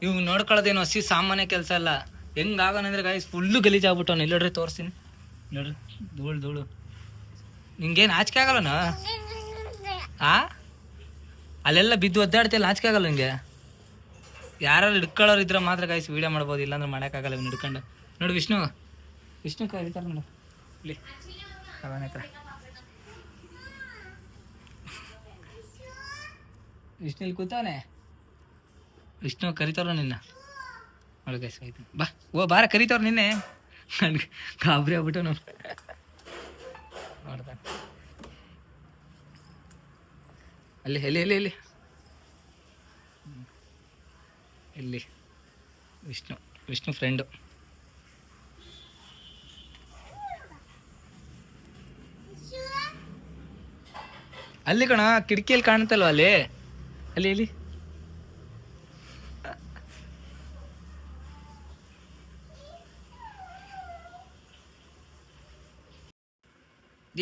ಇವ್ ನೋಡ್ಕೊಳ್ಳೋದೇನು ಹಸಿ ಸಾಮಾನ್ಯ ಕೆಲಸ ಅಲ್ಲ. ಹೆಂಗಾಗೋನಂದ್ರೆ ಗೈಸ್ ಫುಲ್ಲು ಗಲೀಜಾಗ್ಬಿಟ್ಟವನು. ಇಲ್ಲೋಡ್ರಿ ತೋರಿಸ್ತೀನಿ ನೋಡ್ರಿ, ಧೂಳು. ನಿಂಗೇನು ಆಚಿಕೆ ಆಗಲ್ಲನ? ಅಲ್ಲೆಲ್ಲ ಬಿದ್ದು ಒದ್ದಾಡ್ತಿಲ್ಲ, ಆಚಿಕೆ ಆಗಲ್ಲ ನಿಂಗೆ? ಯಾರು ಹಿಡ್ಕೊಳ್ಳೋರು ಇದ್ರೆ ಮಾತ್ರ ಗೈಸ್ ವೀಡಿಯೋ ಮಾಡ್ಬೋದು, ಇಲ್ಲಾಂದ್ರೆ ಮಾಡೋಕ್ಕಾಗಲ್ಲ ಇವ್ನು ಹಿಡ್ಕೊಂಡು. ನೋಡಿ ವಿಷ್ಣು ಕರೀತಾರೆ ನೋಡು ಇಲ್ಲಿ ಅವನ ಹತ್ರ. ವಿಷ್ಣು ಇಲ್ಲಿ ಕೂತವನೆ. ವಿಷ್ಣು ಕರಿತಾರ ನಿನ್ನ ನೋಡಿ ಗೈಸ್. ಆಯ್ತು ಬಾ, ಓ ಬಾರ ಕರಿತಾವ್ರ ನಿನ್ನೆ. ನನ್ಗೆ ಗಾಬರಿ ಆಗ್ಬಿಟ್ಟು ನೋಡ್ದ ಅಲ್ಲಿ ಎಲ್ಲಿ ಇಲ್ಲಿ ವಿಷ್ಣು ಫ್ರೆಂಡು. ಅಲ್ಲಿ ಕಣ ಕಿಟಕಿಯಲ್ಲಿ ಕಾಣುತ್ತಲ್ವ ಅಲ್ಲಿ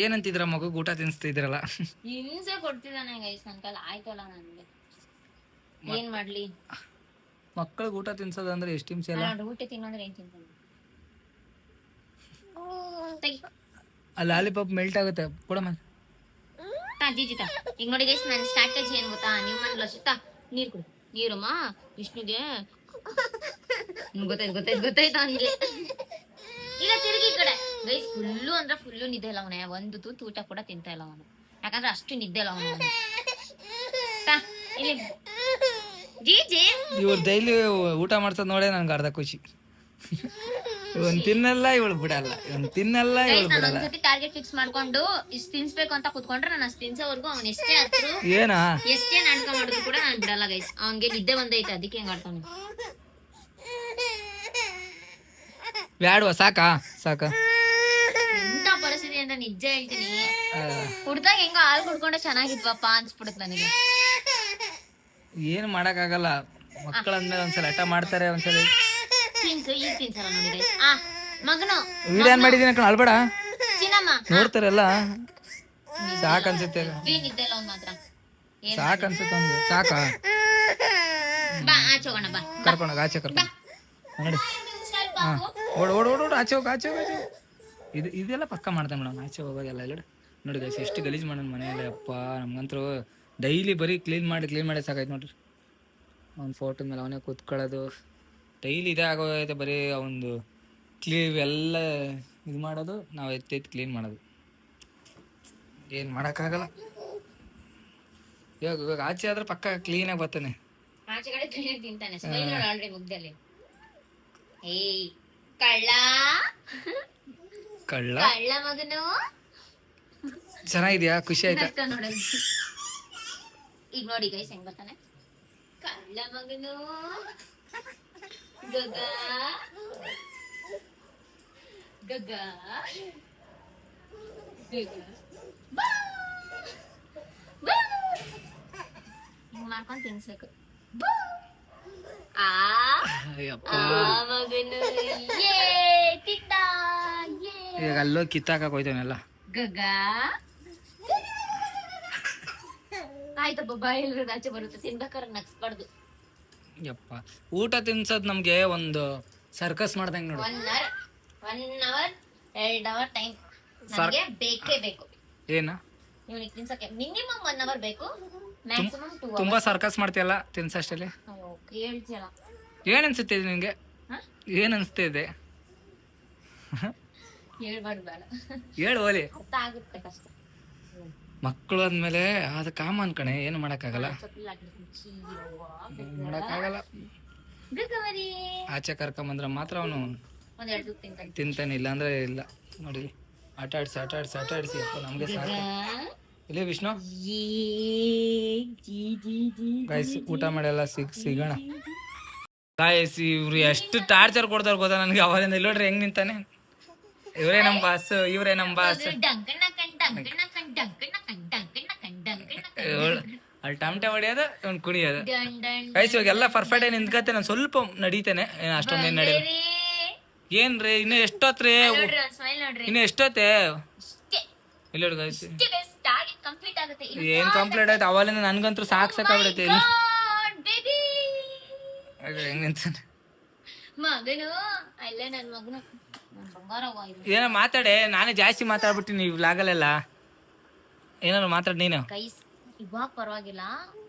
ಏನಂತಿದ್ರ ಮಗು ಊಟ ತಿನ್ಸ್ತಿದ್ರಲ್ಲ? ಹಿಂಸೆ ಕೊಡ್ತಿದ್ದಾನೆ ಗೈಸ್, ನನ್ ಕೈಲಿ ಆಯ್ತಲ್ಲ ನನ್ಗೆ, ಏನ್ ಮಾಡ್ಲಿ? ಮಕ್ಕಳಿಗೆ ಊಟ ತಿನ್ಸೋದಂದ್ರೆ ಎಷ್ಟು ಹಿಂಸೆ ಅಲ್ಲ? ಊಟ ತಿನ್ನೋದ್ರೆ ಏನ್ ತಿಂತಾನೆ? ಅಲ್ಲಿ ಲಾಲಿಪಾಪ್ ಮೆಲ್ಟ್ ಆಗುತ್ತೆ ಕೊಡಮ್ಮ. ಜೀಜಿತ ಈಗ ನೋಡಿ ಗೈಸ್, ನನ್ನ ಸ್ಟ್ರಾಟಜಿ ಏನ್ ಗೊತ್ತಾ? ನೀವು ಮನೇಲಿ ಅಷ್ಟಾ ನೀರು ಕುಡಿ, ನೀರಮ್ಮ ವಿಷ್ಣುಗೆ ಗೊತ್ತಾಯ್ತು ಅವನಿಗೆ. ಇಲ್ಲ ತಿರುಗಿ ಈ ಕಡೆ ಗೈಸ್, ಫುಲ್ಲು ನಿದ್ದೆ ಇಲ್ಲ ಅವನೇ. ಒಂದು ತೂತು ಊಟ ಕೂಡ ತಿಂತಾ ಇಲ್ಲ ಅವನು, ಯಾಕಂದ್ರೆ ಅಷ್ಟು ನಿದ್ದೆ ಇಲ್ಲ ಅವನು. ಇಲ್ಲಿ ಜೀಜಿ ಇವ್ರು ಡೈಲಿ ಊಟ ಮಾಡ್ಸೋದ್ ನೋಡೇ ನನ್ಗೆ ಅರ್ಧ ಖುಷಿ. ಇವನ್ ತಿನ್ನಲ್ಲ ಇವಳು ಬಿಡಲ್ಲ, ನಾನು ಒಂದ್ಸತಿ ಟಾರ್ಗೆಟ್ ಫಿಕ್ಸ್ ಮಾಡ್ಕೊಂಡು ಇಷ್ಟು ತಿನ್ಸ್ಬೇಕು ಅಂತ ಕುತ್ಕೊಂಡ್ರೆ ನಾನು ಅಷ್ಟು ತಿನ್ಸೋವರೆಗೂ ಅವ್ನು ಎಷ್ಟೇ ಹತ್ರು ಎಷ್ಟೇ ನಾಟಕ ಮಾಡಿದ್ರು ಕೂಡ ನಾನು ಬಿಡಲ್ಲ ಗೈಸ್. ಅವ್ನಿಗೆ ನಿದ್ದೆ ಬಂದೈತೆ, ಅದಕ್ಕೆ ಹೆಂಗ್ ಆಡ್ತಾನೆ. ಬ್ಯಾಡ್ವಾ? ಸಾಕ ಎಂತ ಪರಿಸ್ಥಿತಿ ಅಂತ ನಿಜ ಹೇಳ್ತೀನಿ. ಕುಡ್ದಾಗ ಹೆಂಗ ಹಾಲು ಕುಡ್ಕೊಂಡೆ ಚೆನ್ನಾಗಿದ್ವಪ್ಪ ಅನ್ಸ್ಬಿಡುತ್ತೆ ನನಗೆ. ಏನ್ ಮಾಡಕ್ಕಾಗಲ್ಲ, ಮಕ್ಕಳಂದ್ಮೇಲೆ ಒಂದ್ಸಲ ಹಠ ಮಾಡ್ತಾರೆ. ಒಂದ್ಸಲ ತಿನ್ಸು, ಈಗ ತಿನ್ಸಲ್ಲ ನೋಡಿ ಗೈಸ್. ಮಗನು ವಿಡಿಯೋ ಮಾಡಿದೀನಿ ಕಣ, ಅಲ್ಬೇಡ. ಚಿನ್ನಮ್ಮ ನೋಡ್ತಾರಲ್ಲ, ಸಾಕನ್ಸುತ್ತೆ. ನಿದ್ದೆ ಇಲ್ಲ ಅವ್ನು ಮಾತ್ರ. ಸಾಕನ್ಸುತ್ತೆ ಅವ್ನಿಗೆ. ಸಾಕ ಬಾ ಆಚೆ ಹೋಗೋಣ, ಬಾ ಕರ್ಕೊಂಡೋಗ ಆಚೆ ಕರ್ಕೊಂಡು ನೋಡಿ. ಓಡ್ ಆಚೆ ಹೋಗ. ಇದೆಲ್ಲ ಪಕ್ಕ ಮಾಡ್ತಾನೆ ಮೇಡಮ್, ಆಚೆ ಹೋಗೋದೆಲ್ಲ. ಇಲ್ಲ ನೋಡಿ ಗೈಸ್, ಎಷ್ಟು ಗಲೀಜ್ ಮಾಡೋಣ ಮನೆಯಲ್ಲ. ಅಪ್ಪ ನಮ್ಗಂತೂ ಡೈಲಿ ಬರೀ ಕ್ಲೀನ್ ಮಾಡಿ ಸಾಕಾಯ್ತು ನೋಡ್ರಿ. ಅವ್ನ ಫೋಟೋ ಮೇಲೆ ಅವನೇ ಕೂತ್ಕೊಳ್ಳೋದು ಡೈಲಿ ಇದೇ ಆಗೋದೈತೆ. ಬರೀ ಅವನದು ಎಲ್ಲ ಇದು ಮಾಡೋದು, ನಾವು ಎತ್ತಿ ಕ್ಲೀನ್ ಮಾಡೋದು. ಏನು ಮಾಡೋಕ್ಕಾಗಲ್ಲ. ಇವಾಗ ಆಚೆ ಆದ್ರೆ ಪಕ್ಕ ಕ್ಲೀನಾಗಿ ಬರ್ತಾನೆ. ಆಚೆ ಕಡೆ ತಿಂತಾನೆ. ಸ್ಮೈಲ್ ನೋಡಿ ಆಲ್ರೆಡಿ ಮುಗ್ದಲ್ಲಿ. ಏಯ್ ಕಳ್ಳ ಮಗನು, ಚೆನ್ನಾಗಿದ್ಯಾ? ಖುಷಿ ಆಯ್ತಾ? ನೋಡೋದು ಈಗ ನೋಡಿ ಗೈಸ್ ಹೆಂಗ್ ಬರ್ತಾನೆ. ಕಳ್ಳ ಮಗನು ಗಗ ಹಿಂಗ್ ಮಾಡ್ಕೊಂಡು ತಿನ್ಸ್ಬೇಕು. ಮಗನು ಈಗ ಅಲ್ಲೋ ಕಿತ್ತಾಕ ಹೋಯ್ತಾನೆಲ್ಲ. ಗಗ ಆಯ್ತಪ್ಪ, ಬಾಯಲ್ಲಿ ಆಚೆ ಬರುತ್ತೆ. ತಿನ್ಬೇಕಾದ್ರೆ ನಗ್ಸ್ಬಾರ್ದು. ಯಪ್ಪ, ಊಟ ತಿನ್ಸೋದ್ ನಮ್ಗೆ ಒಂದು ಸರ್ಕಸ್ ಮಾಡ್ದಂಗೆ ನೋಡು. 1 ಅವರ್ 2 ಅವರ್ ಟೈಮ್ ನನಗೆ ಬೇಕೇ ಬೇಕು. ಏನ ಇವನಿಗೆ ತಿನ್ಸಕ್ಕೆ ಮಿನಿಮಮ್ 1 ಅವರ್ ಬೇಕು, ಮ್ಯಾಕ್ಸಿಮಮ್ 2 ಅವರ್. ತುಂಬಾ ಸರ್ಕಸ್ ಮಾಡ್ತೀಯಲ್ಲ ತಿನ್ಸಷ್ಟಲ್ಲಿ. ಹೇಳ್ತೀಯಲ್ಲ, ಏನ್ ಅನ್ಸುತ್ತೆ ನಿಂಗೆ? ಏನ್ ಅನ್ಸ್ತಿದೆ? ಹೇಳ್ಬಾರ್ದು, ಬೇಡ ಹೇಳು ಓಲಿ. ಅರ್ಥ ಆಗುತ್ತೆ, ಕಷ್ಟ. ಮಕ್ಕಳು ಅಂದ್ಮೇಲೆ ಅದು ಕಾಮನ್ ಕಣೆ, ಏನು ಮಾಡಕ್ಕಾಗಲ್ಲ. ಆಚೆ ಕರ್ಕೊಂಬಂದ್ರೆ ಮಾತ್ರ ಅವನು ತಿಂತಾನೆ, ಇಲ್ಲ ಅಂದ್ರೆ ಇಲ್ಲ. ನೋಡಿ ಆಟ ಆಡ್ಸಿ ನಮ್ಗೆ ಸಾಕು. ಇಲ್ಲೇ ವಿಷ್ಣು ಗೈಸ್, ಊಟ ಮಾಡೆಲ್ಲ ಸಿಗೋಣ. ಗಾಯ್ಸ್ ಇವ್ರು ಎಷ್ಟು ಟಾರ್ಚರ್ ಕೊಡ್ತಾರ ಗೊತ್ತಾ ನನಗೆ ಅವರಿಂದ ಇಲ್ಲಿ ನೋಡ್ರಿ ಹೆಂಗ್ ನಿಂತಾನೆ. ಇವರೇ ನಮ್ ಬಾಸ್, ಇವರೇ ನಮ್ ಬಾಸ್. ಅಲ್ಲಿ ಟಮಟೆ ಹೊಡಿಯೋದು ಇವ್ನು ಕುಣಿಯೋದು. ಗೈಸ್ ಇವಾಗೆಲ್ಲ ಪರ್ಫೆಕ್ಟ್ ಆಗಿ ನಿಂತ್ಕತ್ತೆ. ನಾನು ಸ್ವಲ್ಪ ನಡೀತೇನೆ, ಅಷ್ಟೊಂದೇನು ನಡೆಯಲ್ಲ. ಏನ್ರಿ ಇನ್ನು ಎಷ್ಟೊತ್ರಿ, ಇನ್ನು ಎಷ್ಟೊತ್ತೆ ಇಲ್ಲ ನೋಡಿ ಗೈಸ್ ಏನ್ ಕಂಪ್ಲೀಟ್ ಆಯ್ತು ಅವಲಿಂದ ನನ್ಗಂತೂ ಸಾಕಾಗ್ಬಿಡೈತೆ. ಇಲ್ಲಿ ಹೆಂಗ್ ನಿಂತಾನೆ ಮಗನು ಅಲ್ಲ ನನ್ ಮಗನು ಏನೋ ಮಾತಾಡೆ. ನಾನೇ ಜಾಸ್ತಿ ಮಾತಾಡ್ಬಿಟ್ಟಿನಿ ಈ ವ್ಲಾಗಲ್ಲೆಲ್ಲ. ಏನಾದ್ರು ಮಾತಾಡ್ ನೀನು. ಗೈಸ್ ಇವಾಗ ಪರವಾಗಿಲ್ಲ,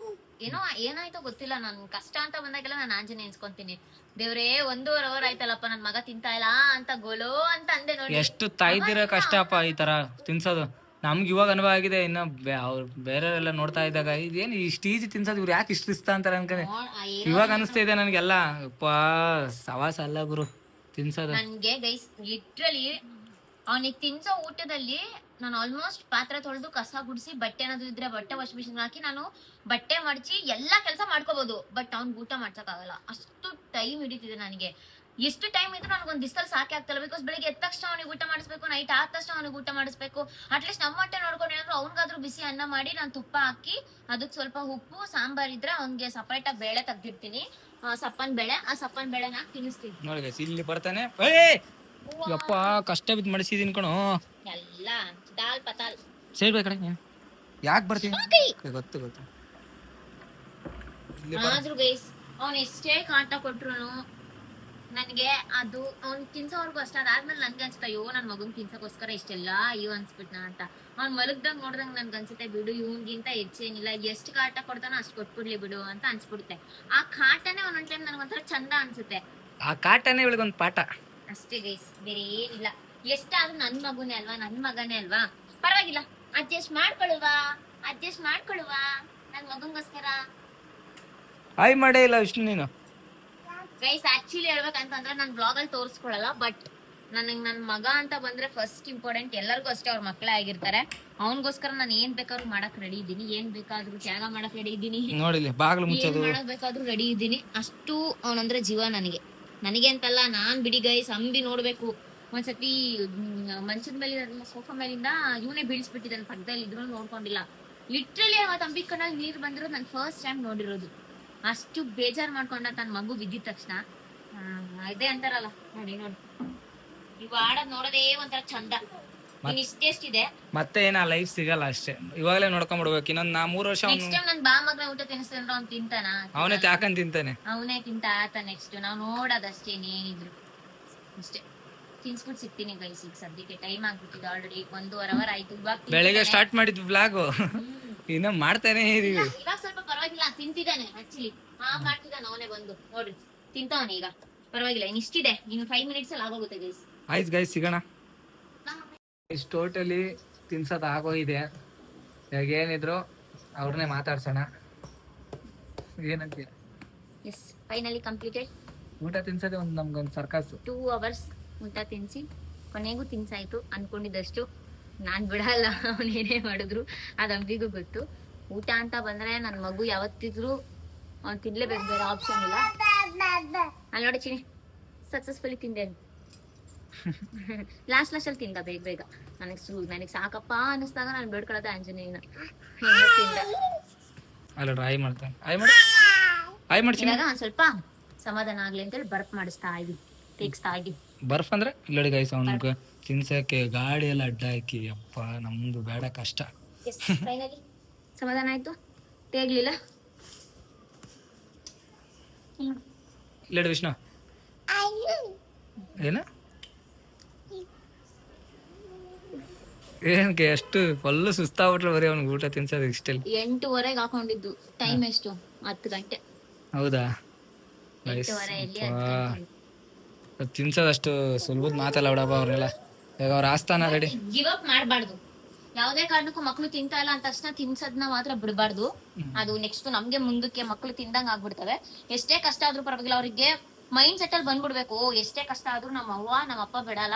ಏನೋ ಏನಾಯ್ತೋ ಗೊತ್ತಿಲ್ಲ. ನನ್ ಕಷ್ಟ ಅಂತ ಬಂದಾಗೆಲ್ಲ ನಾನು ಆಂಜನೇಯ ಎನ್ಸ್ಕೊಂತೀನಿ. ದೇವ್ರೇ 1.5 hour ಆಯ್ತಲ್ಲಪ್ಪ ನನ್ ಮಗ ತಿಂತಾ ಇಲ್ಲ ಅಂತ ಗೋಲೋ ಅಂತ ಅಂದೆ ನೋಡಿ. ಎಷ್ಟು ತಾಯ್ದಿರೋ ಕಷ್ಟಪ್ಪ ಈ ತರ ತಿನ್ಸೋದು. ನಮ್ಗೆ ಇವಾಗ ಅನುಭವ ಆಗಿದೆ. ಇನ್ನು ಅವ್ರು ಬೇರೆಯವರೆಲ್ಲ ನೋಡ್ತಾ ಇದ್ದಾಗ ಇದೇನು ಇಷ್ಟು ಈಜಿ ತಿನ್ಸೋದು, ಇವ್ರು ಯಾಕೆ ಇಷ್ಟ ಇಷ್ಟ ಅಂತಾರೆ ಅನ್ಕೊಂಡೆ. ಇವಾಗ ಅನಿಸ್ತಾ ಇದೆ ನನಗೆಲ್ಲ ಸವಾಸ ಅಲ್ಲ ಗುರು ತಿನ್ಸೋದು. ನನ್ಗೆ ಗೈಸ್ ಲಿಟ್ರಲಿ ಅವನಿಗೆ ತಿನ್ಸೋ ಊಟದಲ್ಲಿ ನಾನು ಆಲ್ಮೋಸ್ಟ್ ಪಾತ್ರೆ ತೊಳೆದು ಕಸ ಗುಡಿಸಿ ಬಟ್ಟೆ ಏನಾದ್ರು ಇದ್ರೆ ಬಟ್ಟೆ ವಾಶ್ ಮಿಷಿನ್ ಹಾಕಿ ನಾನು ಬಟ್ಟೆ ಮಡಚಿ ಎಲ್ಲಾ ಕೆಲಸ ಮಾಡ್ಕೋಬಹುದು. ಬಟ್ ಅವ್ನ್ ಊಟ ಮಾಡ್ಸಕ್ಕಾಗಲ್ಲ, ಅಷ್ಟು ಟೈಮ್ ಹಿಡಿತಿದೆ ನನಗೆ. ಎಷ್ಟು ಟೈಮ್ ಇದ್ರು ನನಗೊಂದು ದಿವಸದಲ್ಲಿ ಸಾಕೆ ಆಗ್ತಲ್ಲ. ಬಿಕಾಸ್ ಬೆಳಿಗ್ಗೆ ಎದ್ದ ತಕ್ಷಣ ಅವ್ನಿಗೆ ಊಟ ಮಾಡಿಸ್ಬೇಕು, ನೈಟ್ ಆದ ತಕ್ಷಣ ಅವ್ನಿಗೆ ಊಟ ಮಾಡಿಸ್ಬೇಕು. ಅಟ್ಲೀಸ್ಟ್ ನಮ್ಮ ಹೊಟ್ಟೆ ನೋಡ್ಕೊಂಡು ಏನಾದ್ರು ಅವ್ನಿಗಾದ್ರೂ ಬಿಸಿ ಅನ್ನ ಮಾಡಿ ನಾನು ತುಪ್ಪ ಹಾಕಿ ಅದಕ್ಕೆ ಸ್ವಲ್ಪ ಉಪ್ಪು ಸಾಂಬಾರ್ ಇದ್ರೆ ಅವ್ನಿಗೆ ಸಪರೇಟ್ ಆಗಿ ಬೇಳೆ ತೆಗ್ದಿರ್ತೀನಿ, ಸಪ್ಪನ್ ಬೇಳೆ. ಆ ಸಪ್ಪನ್ ಬೇಳೆನ ತಿನ್ನಿಸ್ತೀನಿ ನೋಡಿ. ಇಲ್ಲಿ ಬರ್ತಾನೆ ಯಪ್ಪ ಕಷ್ಟ ಬಿದ್ದು ಮಾಡಿಸಿದೀನಿ ಕಣೋ ಎಲ್ಲ ದಾಲ್ ಪತಾಲ್ ಸೇರ್ಬೇಕಡೆ. ಯಾಕೆ ಬರ್ತೀನಿ ಗೊತ್ತು ಗೊತ್ತು. ಆದ್ರೂ ಗೈಸ್ ಅವ್ನ್ ಎಷ್ಟೇ ಕಾಟ ಕೊಟ್ರು ನನ್ಗೆ ಅದು ಅವ್ನ್ ತಿನ್ಸೋವರ್ಗು ಅಷ್ಟ. ಅದಾದ್ಮೇಲೆ ನನ್ಗೆ ಅನ್ಸುತ್ತೆ ಅಯ್ಯೋ ನನ್ ಮಗನ್ ತಿನ್ಸಕ್ಕೋಸ್ಕರ ಇಷ್ಟೆಲ್ಲ ಅಯ್ಯೋ ಅನ್ಸ್ಬಿಟ್ನ ಅಂತ. ಅವ್ನ್ ಮಲಗ್ದಂಗ್ ನೋಡ್ದಂಗ್ ನನ್ಗೆ ಅನ್ಸುತ್ತೆ ಬಿಡು ಇವ್ನಿಗಿಂತ ಹೆಚ್ಚೇನಿಲ್ಲ, ಎಷ್ಟು ಕಾಟ ಕೊಡ್ತಾನೋ ಅಷ್ಟು ಕೊಟ್ಬಿಡ್ಲಿ ಬಿಡು ಅಂತ ಅನ್ಸ್ಬಿಡುತ್ತೆ. ಆ ಕಾಟನೇ ಒಂದೊಂದ್ ಟೈಮ್ ನನ್ಗೊಂಥರ ಚಂದ ಅನ್ಸುತ್ತೆ. ಆ ಕಾಟನೇ ಇವಳಿಗೊಂದು ಪಾಠ ಅಷ್ಟೇ ಗೈಸ್, ಬೇರೆ ಏನಿಲ್ಲ. ಎಷ್ಟಾದ್ರೂ ನನ್ ಮಗುನೇ ಅಲ್ವಾ, ನನ್ ಮಗನೇ ಅಲ್ವಾ, ಪರವಾಗಿಲ್ಲ ಅಡ್ಜಸ್ಟ್ ಮಾಡ್ಕೊಳ್ಳುವ ನನ್ ಮಗನ್ಗೋಸ್ಕರ. ಆಯ್ ಮಾಡೇ ಇಲ್ಲ ವಿಷ್ಣು ನೀನು. ಗೈಸ್ ಆಕ್ಚುಲಿ ಹೇಳ್ಬೇಕಂತಂದ್ರೆ ನಾನು ಬ್ಲಾಗ್ ಅಲ್ಲಿ ತೋರಿಸ್ಕೊಳಲ್ಲ, ಬಟ್ ನನಗ್ ನನ್ ಮಗ ಅಂತ ಬಂದ್ರೆ ಫಸ್ಟ್ ಇಂಪಾರ್ಟೆಂಟ್. ಎಲ್ಲರಿಗೂ ಅಷ್ಟೇ ಅವ್ರ ಮಕ್ಕಳೇ ಆಗಿರ್ತಾರೆ. ಅವನಿಗೋಸ್ಕರ ನಾನು ಏನ್ ಬೇಕಾದ್ರೂ ಮಾಡಕ್ ರೆಡಿ ಇದ್ದೀನಿ, ಏನ್ ಬೇಕಾದ್ರೂ ತ್ಯಾಗ ಮಾಡಕ್ ರೆಡಿ ಇದ್ದೀನಿ, ಏನ್ ಮಾಡಕ್ ಬೇಕಾದ್ರೂ ರೆಡಿ ಇದ್ದೀನಿ. ಅಷ್ಟು ಅವನಂದ್ರೆ ಜೀವ ನನಗೆ ಅಂತಲ್ಲ. ನಾನ್ ಬಿಡಿ ಗೈಸ್ ಅಂಬಿ ನೋಡ್ಬೇಕು. ಒಂದ್ಸತಿ ಮಂಚದ ಮೇಲೆ ಸೋಫಾ ಮೇಲಿಂದ ಇವನೇ ಬೀಳ್ಸ್ಬಿಟ್ಟಿದ್ದಾನೆ, ಪಕ್ಕದಲ್ಲಿ ಇದ್ರು ನೋಡ್ಕೊಂಡಿಲ್ಲ. ಲಿಟ್ರಲಿ ಅವತ್ತು ಅಂಬಿ ಕಣ್ಣಲ್ಲಿ ನೀರ್ ಬಂದಿರೋದು ನಾನು ಫಸ್ಟ್ ಟೈಮ್ ನೋಡಿರೋದು. ಅಷ್ಟು ಬೇಜಾರ್ ಮಾಡ್ಕೊಂಡ ತನ್ನ ಮಗು ಬಿದ್ದಿದ ತಕ್ಷಣ. ಇದೇ ಅಂತಾರಲ್ಲ ನೋಡಿ ಇವ್ ಆಡೋದ್ ನೋಡೋದೇ ಒಂಥರ ಚಂದ. ಇಷ್ಟೆಷ್ಟಿದೆ ಮತ್ತೆ ಏನ ಲೈಫ್ ಸಿಗಲ್ಲ ಅಷ್ಟೇ. ಇವಾಗಲೇ ನೋಡ್ಕೊಂಡ್ಬಿಡ್ಬೇಕು. ಇನ್ನೊಂದ್ 3 ವರ್ಷ ನೆಕ್ಸ್ಟ್ ಟೈಮ್ ನನ್ ಬಾ ಮಗ ಊಟ ತಿನ್ನಿಸ್ತಂದ್ರೆ ಅವ್ನ್ ತಿಂತಾನ, ಅವನೇ ತ್ಯಾಕಂದ್ ತಿಂತಾನೆ, ಅವನೇ ತಿಂತ ಆತ. ನೆಕ್ಸ್ಟ್ ನಾವ್ ನೋಡೋದಷ್ಟೇ ಏನಿದ್ರು ಅಷ್ಟೇ. ತಿನ್ಸ್ಬಿಟ್ಟು ಸಿಗ್ತೀನಿ ಗೈಸ್. ಈಗ ಸದ್ಯಕ್ಕೆ ಟೈಮ್ ಆಗ್ಬಿಟ್ಟಿದೆ ಆಲ್ರೆಡಿ 1.5 hour ಆಯ್ತು. ಬೆಳಿಗ್ಗೆ ಸ್ಟಾರ್ಟ್ ಮಾಡಿದ್ವಿ ಬ್ಲಾಗು, ಇನ್ನ ಮಾಡ್ತಾನೆ ಇದೀವಿ. ಇವಾಗ ಸ್ವಲ್ಪ ಪರವಾಗಿಲ್ಲ ತಿಂತಿದ್ದಾನೆ. ಆಕ್ಚುಲಿ ಮಾಡ್ತಿದ್ದಾನೆ ಅವನೇ ಬಂದು ನೋಡ್ರಿ ತಿಂತಾವನೆ ಈಗ ಪರವಾಗಿಲ್ಲ. ಇಷ್ಟಿದೆ, ಇನ್ನು 5 minutes ಅಲ್ಲಿ ಆಗೋಗುತ್ತೆ ಗೈಸ್. ಆಯ್ತು ಗೈಸ್ ಸಿಗೋಣ. ಟೋಟಲಿ ತಿನ್ಸೋದು ಆಗೋಗಿದೆ. ಇವಾಗ ಏನಿದ್ರು ಅವ್ರನ್ನೇ ಮಾತಾಡ್ಸೋಣ. ಏನಂತೀಯ? Yes finally completed. ಊಟ ತಿನ್ಸೋದೇ ಒಂದು ನಮ್ಗೊಂದು ಸರ್ಕಸ್. 2 hours ಊಟ ತಿನ್ಸಿ ಕೊನೆಗೂ ತಿನ್ಸಾಯ್ತು ಅನ್ಕೊಂಡಿದ್ದಷ್ಟು. ನಾನ್ ಬಿಡಲ್ಲ, ಅವನೇನೇ ಮಾಡಿದ್ರು ಅದು ಅಂಬಿಗೂ ಗೊತ್ತು. ಊಟ ಅಂತ ಬಂದ್ರೆ ನನ್ನ ಮಗು ಯಾವತ್ತಿದ್ರು ಅವ್ನು ತಿನ್ಲೇಬೇಕು, ಬೇರೆ ಆಪ್ಷನ್ ಇಲ್ಲ. ಅಲ್ಲಿ ನೋಡಿ ಚಿನಿ ಸಕ್ಸಸ್ಫುಲಿ ತಿಂದೆ. ಲಾಸ್ಟ್ ಅಲ್ಲಿ ತಿಂದ ಬೇಗ. ನನಗೆ ಸಾಕಪ್ಪ ಅನ್ನಿಸ್ದಾಗ ನಾನು ಬೇಡ್ಕೊಳ್ಳೋದು ಆಂಜನೇಯನ. ತಿಂದ ಇವಾಗ ಸ್ವಲ್ಪ ಸಮಾಧಾನ ಆಗ್ಲಿ ಅಂತೇಳಿ ಬರ್ಫ್ ಮಾಡಿಸ್ತಾ ಇದ್ವಿ, ತೆಗಿಸ್ತಾ ಇದ್ವಿ. ಬರ್ಫ್ ಅಂದ್ರೆ ಇಲ್ಲಡಿ ಗೈಸ್ ಅವ್ನಿಗೆ ತಿನ್ಸಕ್ಕೆ ಗಾಡಿ ಎಲ್ಲ ಅಡ್ಡ ಹಾಕಿ ಅಪ್ಪ ನಮ್ದು ಬೇಡ ಕಷ್ಟ. ಫೈನಲಿ ಸಮಾಧಾನ ಆಯ್ತು, ತೇಗ್ಲಿಲ್ಲ. ಇಲ್ಲಡಿ ವಿಷ್ಣು ಏನಕ್ಕೆ ಅಷ್ಟು ಫುಲ್ಲು ಸುಸ್ತಾಗ್ಬಿಟ್ಲು ಬರೀ ಅವ್ನಿಗೆ ಊಟ ತಿನ್ಸೋದು ಇಷ್ಟೆಲ್ಲ. 8:30 ಹಾಕೊಂಡಿದ್ದು ಟೈಮ್ ಎಷ್ಟು 10 ಗಂಟೆ. ಹೌದಾ? ತಿನ್ಸೋದಷ್ಟು ಸುಲಭದ ಮಾತಲ್ಲ ಬಿಡಪ್ಪ ಅವ್ರೆಲ್ಲ. ಇವಾಗ ಅವ್ರ ಆಸ್ಥಾನ ರೆಡಿ. ಗಿವ್ ಅಪ್ ಮಾಡಬಾರ್ದು ಯಾವ್ದೇ ಕಾರಣಕ್ಕೂ. ಮಕ್ಳು ತಿಂತಾ ಇಲ್ಲ ಅಂದ ತಕ್ಷಣ ತಿನ್ಸದ್ನ ಮಾತ್ರ ಬಿಡಬಾರ್ದು. ಅದು ನೆಕ್ಸ್ಟ್ ನಮ್ಗೆ ಮುಂದಕ್ಕೆ ಮಕ್ಳು ತಿಂದಂಗ ಆಗ್ಬಿಡ್ತವೆ. ಎಷ್ಟೇ ಕಷ್ಟ ಆದ್ರೂ ಪರವಾಗಿಲ್ಲ, ಅವ್ರಿಗೆ ಮೈಂಡ್ ಸೆಟ್ ಅಲ್ಲಿ ಬಂದ್ಬಿಡ್ಬೇಕು. ಎಷ್ಟೇ ಕಷ್ಟ ಆದ್ರೂ ನಮ್ಮ ಅವ್ವ ನಮ್ಮ ಅಪ್ಪ ಬಿಡಲ್ಲ,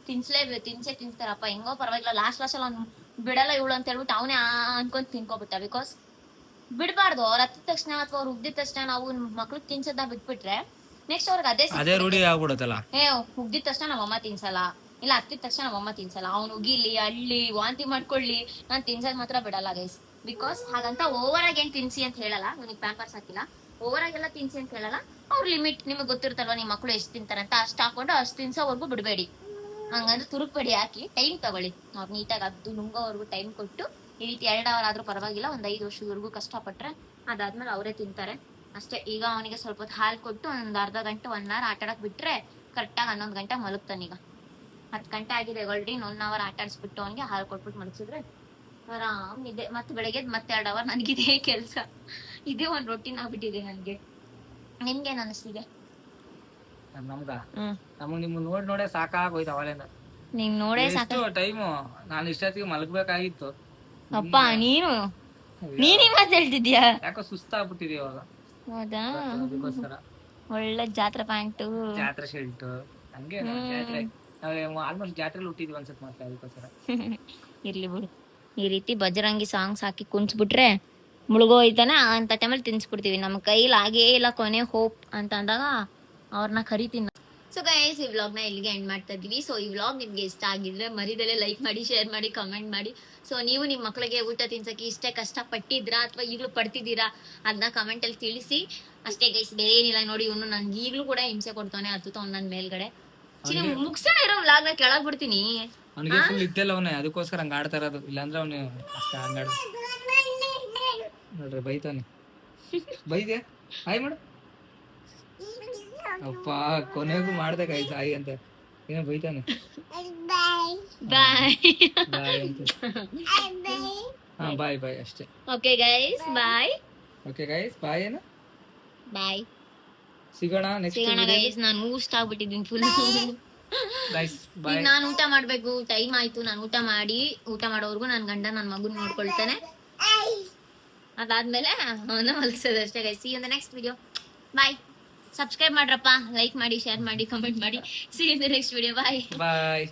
ತಿನ್ಸ್ತಾರಪ್ಪ ಹೆಂಗೋ ಪರವಾಗಿಲ್ಲ. ಲಾಸ್ಟ್ ಅಲ್ಲಿ ಅವ್ನು ಬಿಡಲ್ಲ ಇವಳು ಅಂತ ಹೇಳ್ಬಿಟ್ಟು ಅವನೇ ಅನ್ಕೊಂಡ್ ತಿನ್ಕೋಬಿಟ್ಟ. ಬಿಕಾಸ್ ಬಿಡ್ಬಾರ್ದು. ಅವ್ರ ಹತ್ತಿದ ತಕ್ಷಣ ಅಥವಾ ಅವ್ರು ಉಗ್ದಿದ ತಕ್ಷಣ ನಾವು ಮಕ್ಳು ತಿನ್ಸೋದ ಬಿಟ್ಬಿಟ್ರೆ ನೆಕ್ಸ್ಟ್ ಅವ್ರಿಗೆ ಅದೇ ಅದೇ ರೂಢಿ ಆಗ್ಬಿಡುತ್ತಲ್ಲ. ಹುಗ್ದಿದ ತಕ್ಷಣ ನಮ್ಮಮ್ಮ ತಿನ್ಸಲ್ಲ, ಇಲ್ಲ ಹತ್ತಿದ ತಕ್ಷಣ ನಮ್ಮಮ್ಮ ತಿನ್ಸಲ್ಲ. ಅವ್ನು ಉಗಿಲಿ ಅಳ್ಳಿ ವಾಂತಿ ಮಾಡ್ಕೊಳ್ಳಿ, ನಾನ್ ತಿನ್ಸೋದ್ ಮಾತ್ರ ಬಿಡಲ್ಲ ಗೈಸ್. ಬಿಕಾಸ್ ಹಾಗಂತ ಓವರ್ ಆಗಿ ಏನ್ ತಿನ್ಸಿ ಅಂತ ಹೇಳಲ್ಲ, ನನಗೆ ಪ್ಯಾಂಪರ್ಸ್ ಹಾಕಿಲ್ಲ, ಓವರ್ ಆಗೆಲ್ಲ ತಿನ್ಸಿ ಅಂತ ಹೇಳಲ್ಲ. ಅವ್ರ ಲಿಮಿಟ್ ನಿಮಗೆ ಗೊತ್ತಿರ್ತಲ್ವಾ, ನಿಮ್ಮ ಮಕ್ಕಳು ಎಷ್ಟು ತಿಂತಾರಂತ ಅಷ್ಟು ಹಾಕೊಂಡು ಅಷ್ಟು ತಿನ್ಸೋವರೆಗೂ ಬಿಡಬೇಡಿ. ಹಂಗಂದ್ರೆ ತುರುಕ್ಬೇಡಿ, ಹಾಕಿ ಟೈಮ್ ತಗೊಳ್ಳಿ. ಅವ್ರು ನೀಟಾಗಿ ಅದು ನುಂಗೋವರೆಗೂ ಟೈಮ್ ಕೊಟ್ಟು, ಈ ರೀತಿ 2 ಅವರ್ ಆದ್ರೂ ಪರವಾಗಿಲ್ಲ, ಒಂದು 5 ವರ್ಷದವರೆಗೂ ಕಷ್ಟಪಟ್ರೆ ಅದಾದ್ಮೇಲೆ ಅವರೇ ತಿಂತಾರೆ ಅಷ್ಟೇ. ಈಗ ಅವನಿಗೆ ಸ್ವಲ್ಪ ಹೊತ್ತು ಹಾಲು ಕೊಟ್ಟು ಒಂದು ಅರ್ಧ ಗಂಟೆ 1 ಅವರ್ ಆಟ ಆಡಕ್ ಬಿಟ್ರೆ ಕರೆಕ್ಟಾಗಿ 11 ಗಂಟೆ ಮಲಗ್ತಾನೀಗ. 10 ಗಂಟೆ ಆಗಿದೆ ಆಲ್ರೆಡಿ. 1 ಅವರ್ ಆಟ ಆಡಿಸ್ಬಿಟ್ಟು ಅವನಿಗೆ ಹಾಲು ಕೊಟ್ಬಿಟ್ಟು ಮಲಗಿಸಿದ್ರೆ ಆರಾಮ್ ಇದೆ. ಮತ್ತೆ ಬೆಳಗ್ಗೆ ಮತ್ತೆ 2 ಅವರ್ ನನಗಿದೇ ಕೆಲಸ, ಇದೇ ಒಂದು ರೊಟೀನ್ ಆಗ್ಬಿಟ್ಟಿದೆ ನನಗೆ. ನಿಮ್ಗೇನ್ ಅನಿಸ್ತಿದೆ? ನಮಗ್ ನಿಮ್ ನೋಡೇ ಸಾಕಾಗೋಯ್ತು ಅವಾಗಲಿಂದ. ನೀನ್ ನೋಡೇ ಸಾಕು ಟೈಮು ನಾನು ಇಷ್ಟೊತ್ತಿಗೆ ಮಲಗ್ಬೇಕಾಗಿತ್ತು. ಅಪ್ಪ ನೀನ್ ಮಾತು ಹೇಳ್ತಿದ್ಯಾ? ಯಾಕೋ ಸುಸ್ತಾಗ್ಬಿಟ್ಟಿದೆ ಇವಾಗ. ಹೌದಾ? ಅದಕ್ಕೋಸ್ಕರ ಒಳ್ಳೆ ಜಾತ್ರೆ ಪ್ಯಾಂಟು, ಜಾತ್ರೆ ಶರ್ಟ್ ಹಂಗೆ ಜಾತ್ರೆ ಆಲ್ಮೋಸ್ಟ್ ಜಾತ್ರೆಲಿ ಹುಟ್ಟಿದ್ವಿ ಅನ್ಸತ್ ಮಾತ್ರ. ಅದಕ್ಕೋಸ್ಕರ ಇರ್ಲಿ ಬಿಡು. ಈ ರೀತಿ ಬಜರಂಗಿ ಸಾಂಗ್ಸ್ ಹಾಕಿ ಕುಂಚ್ಬಿಟ್ರೆ ಮುಳುಗೋಯ್ತಾನೆ. ಅಂತ ಟೈಮಲ್ಲಿ ತಿನ್ಸ್ಬಿಡ್ತೀವಿ. ನಮ್ಮ ಕೈಲಿ ಆಗೇ ಇಲ್ಲ ಕೊನೆ ಹೋಪ್ ಅಂತ ಅಂದಾಗ ಅವ್ರನ್ನ ಕರಿತೀನಿ. ಸೊ ಗೈಸ್, ಈ ವ್ಲಾಗ್ನ ಇಲ್ಲಿಗೆ ಎಂಡ್ ಮಾಡ್ತಾ ಇದೀವಿ. ಸೊ ಈ ವ್ಲಾಗ್ ನಿಮ್ಗೆ ಇಷ್ಟ ಆಗಿದ್ರೆ ಮರಿದಲ್ಲೇ ಲೈಕ್ ಮಾಡಿ, ಶೇರ್ ಮಾಡಿ, ಕಮೆಂಟ್ ಮಾಡಿ. ಸೊ ನೀವು ನಿಮ್ಮ ಮಕ್ಕಳಿಗೆ ಊಟ ತಿನ್ಸಕ್ಕೆ ಇಷ್ಟೇ ಕಷ್ಟ ಪಟ್ಟಿದ್ರಾ ಅಥವಾ ಈಗಲೂ ಪಡ್ತಿದ್ದೀರಾ ಅದನ್ನ ಕಮೆಂಟ್ ಅಲ್ಲಿ ತಿಳಿಸಿ ಅಷ್ಟೇ ಗೈಸ್. ಬೇರೆ ಏನಿಲ್ಲ. ನೋಡಿ, ಇವನು ನನ್ಗೆ ಈಗಲೂ ಕೂಡ ಹಿಂಸೆ ಕೊಡ್ತಾನೆ, ಹತ್ತುತ್ತ ನನ್ನ ಮೇಲ್ಗಡೆ. ಮುಗ್ಸೋಣ ಇರೋ ವ್ಲಾಗ್ನ ಕೆಳಗ್ ಬಿಡ್ತೀನಿ. ಅವನಿಗೆ ಫುಲ್ ಇದ್ದಲ್ಲ ಅವನೇ, ಅದಕ್ಕೋಸ್ಕರ ಹಂಗ ಆಡ್ತಾ ಇರೋದು. ಇಲ್ಲಾಂದ್ರೆ ಅವನು ಅಷ್ಟ ಹಂಗಾಡ ನೋಡ್ರಿ ಬೈತಾನೆ. ಬೈದೆ ಹಾಯ್ ಮಾಡು. ಅಪ್ಪ ಕೊನೆಗೂ ಮಾಡ್ದೆ ಗೈಸ್ ಹಾಯ್ ಅಂತ. ಏನೋ ಬೈತಾನೆ. ಬಾಯ್ ಬಾಯ್ ಅಂತ. ಹಾ ಬಾಯ್ ಬಾಯ್ ಅಷ್ಟೇ. ಓಕೆ ಗೈಸ್, ಬಾಯ್. ಓಕೆ ಗೈಸ್, ಬಾಯ್. ಏನು ಬಾಯ್, ಸಿಗೋಣ ನೆಕ್ಸ್ಟ್ ಗೈಸ್. ನಾನು ಊಷ್ಟ ಆಗ್ಬಿಟ್ಟಿದ್ದೀನಿ ಫುಲ್ ಗೈಸ್. ಬಾಯ್. ನಾನು ಊಟ ಮಾಡ್ಬೇಕು, ಟೈಮ್ ಆಯ್ತು. ನಾನು ಊಟ ಮಾಡೋವರೆಗೂ ನನ್ನ ಗಂಡ ನನ್ನ ಮಗುನ್ ನೋಡ್ಕೊಳ್ತಾನೆ. ಅದಾದ್ಮೇಲೆ ಅವನ್ನ ಮಲಗಿಸೋದಷ್ಟೇ guys. See you in the next video. Bye. Subscribe ಮಾಡ್ರಪ್ಪ, ಲೈಕ್ ಮಾಡಿ, ಶೇರ್ ಮಾಡಿ, ಕಮೆಂಟ್ ಮಾಡಿ. See you in the next video. Bye.